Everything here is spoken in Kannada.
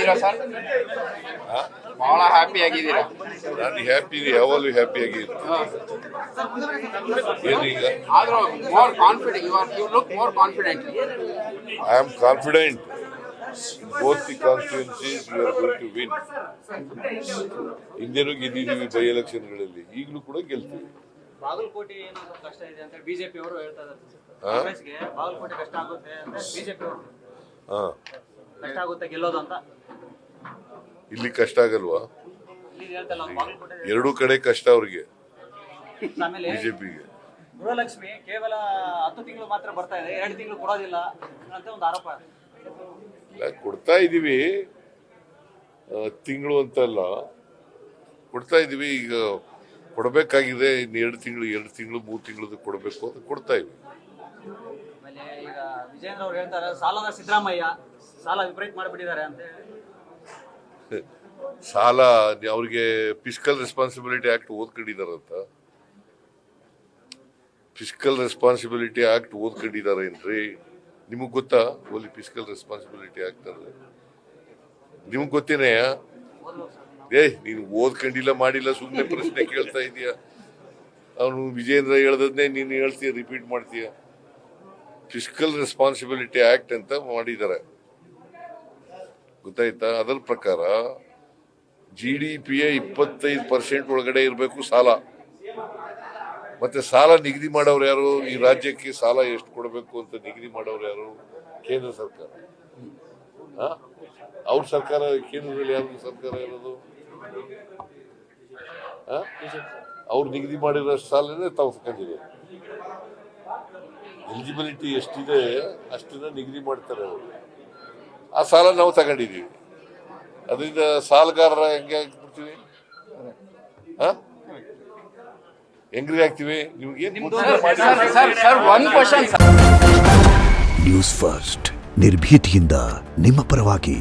ಆಗಿದ್ದೀರಾ ಸರ್? ಬಹಳ ಹ್ಯಾಪಿ ಆಗಿದ್ದೀರಾ? ನಾನು ಹ್ಯಾಪಿ ಯಾವಾಗಲೂ ಹ್ಯಾಪಿ ಆಗಿದ್ದೀನಿ. ಏನೀಗ ಆದ್ರೂ more confident, you look more confident. I am confident both the constituencies we are going to win. ಹಿಂದೆನೂ ಗೆದ್ದಿದ್ದೀವಿ ಬೈ ಎಲೆಕ್ಷನ್ಗಳಲ್ಲಿ, ಈಗಲೂ ಕೂಡ ಗೆಲ್ತೀವಿ. ಬಾಗಲಕೋಟೆ ಏನೋ ಕಷ್ಟ ಇದೆ ಅಂತ ಬಿಜೆಪಿ ಅವರು ಹೇಳ್ತಾ ಇದ್ದಾರೆ. ಕಾಂಗ್ರೆಸ್ಗೆ ಬಾಗಲಕೋಟೆ ಕಷ್ಟ ಆಗುತ್ತೆ ಅಂತ ಬಿಜೆಪಿ ಅವರು ಕಷ್ಟ ಆಗುತ್ತೆ ಗೆಲ್ಲೋದು ಅಂತ. ಇಲ್ಲಿ ಕಷ್ಟ ಆಗಲ್ವಾ? ಇಲ್ಲಿ ಹೇಳ್ತಲ್ಲ ಬಾಗಲಕೋಟೆ ಎರಡೂ ಕಡೆ ಕಷ್ಟ ಅವ್ರಿಗೆ, ಆಮೇಲೆ ಬಿಜೆಪಿಗೆ. ಗೃಹಲಕ್ಷ್ಮಿ ಕೇವಲ 10 ತಿಂಗಳು ಮಾತ್ರ ಬರ್ತಾ ಇದೆ, 2 ತಿಂಗಳು ಕೊಡೋದಿಲ್ಲ ಅಂತ ಒಂದು ಆರೋಪ. ಕೊಡ್ತಾ ಇದೀವಿ, ತಿಂಗಳು ಅಂತಲ್ಲ ಕೊಡ್ತಾ ಇದೀವಿ. ಈಗ ಕೊಡಬೇಕಾಗಿದೆ, ಇನ್ನು 2 ತಿಂಗಳು 3 ತಿಂಗಳದ್ದು ಕೊಡಬೇಕು ಅಂತ ಕೊಡ್ತಾ ಇವಿ. ಆಮೇಲೆ ಈಗ ವಿಜೇಂದ್ರ ಅವ್ರು ಹೇಳ್ತಾರೆ ಸಾಲದ ಸಿದ್ದರಾಮಯ್ಯ ಸಾಲ ವಿಪರೀತ ಮಾಡಿಬಿಟ್ಟಿದ್ದಾರೆ ಅಂತ ಹೇಳಿ. ಸಾಲ ಅವ್ರಿಗೆ ಫಿಸ್ಕಲ್ ರೆಸ್ಪಾನ್ಸಿಬಿಲಿಟಿ ಆಕ್ಟ್ ಓದ್ಕೊಂಡಿದಾರಂತ. ಫಿಸ್ಕಲ್ ರೆಸ್ಪಾನ್ಸಿಬಿಲಿಟಿ ಆಕ್ಟ್ ಓದ್ಕೊಂಡಿದ್ದಾರೆ ಏನ್ರಿ? ನಿಮಗ್ ಗೊತ್ತಾ ಓಲಿ ಫಿಸ್ಕಲ್ ರೆಸ್ಪಾನ್ಸಿಬಿಲಿಟಿ ಆಕ್ಟ್ ಅಂದ್ರೆ? ನಿಮಗ್ ಗೊತ್ತೇನೆಯ? ನೀನು ಓದ್ಕೊಂಡಿಲ್ಲ ಮಾಡಿಲ್ಲ, ಸುಮ್ಮನೆ ಪ್ರಶ್ನೆ ಕೇಳ್ತಾ ಇದೀಯ. ಅವನು ವಿಜೇಂದ್ರ ಹೇಳ್ದನ್ನೇ ನೀನು ಹೇಳ್ತೀಯ, ರಿಪೀಟ್ ಮಾಡ್ತೀಯ. ಫಿಸ್ಕಲ್ ರೆಸ್ಪಾನ್ಸಿಬಿಲಿಟಿ ಆಕ್ಟ್ ಅಂತ ಮಾಡಿದ್ದಾರೆ, ಗೊತ್ತಾಯ್ತಾ? ಅದರ ಪ್ರಕಾರ GDPಯ 25% ಒಳಗಡೆ ಇರಬೇಕು ಸಾಲ. ಮತ್ತೆ ಸಾಲ ನಿಗದಿ ಮಾಡೋರು ಯಾರು? ಈ ರಾಜ್ಯಕ್ಕೆ ಸಾಲ ಎಷ್ಟು ಕೊಡಬೇಕು ಅಂತ ನಿಗದಿ ಮಾಡೋರು ಯಾರು? ಕೇಂದ್ರ ಸರ್ಕಾರ. ಅವ್ರ ಸರ್ಕಾರ, ಕೇಂದ್ರದಲ್ಲಿ ಯಾರು ಸರ್ಕಾರ ಇರೋದು? ಅವ್ರು ನಿಗದಿ ಮಾಡಿರೋ ಸಾಲನೇ ತಾವು ತಗೊಂಡಿದೆ. ಎಲಿಜಿಬಿಲಿಟಿ ಎಷ್ಟಿದೆ ಅಷ್ಟನ್ನ ನಿಗದಿ ಮಾಡ್ತಾರೆ ಅವರು. ಆ ಸಾಲ ನಾವು ತಗೊಂಡಿದೀವಿ. ಅದರಿಂದ ಸಾಲಗಾರರ ಹೆಂಗೆ ಆಗ್ಬಿಡ್ತೀವಿ? ಹೆಂಗ್ರಿ ಆಗ್ತೀವಿ? ನಿಮ್ಗೆ ನ್ಯೂಸ್ ಫಸ್ಟ್ ನಿರ್ಭೀತಿಯಿಂದ ನಿಮ್ಮ ಪರವಾಗಿ.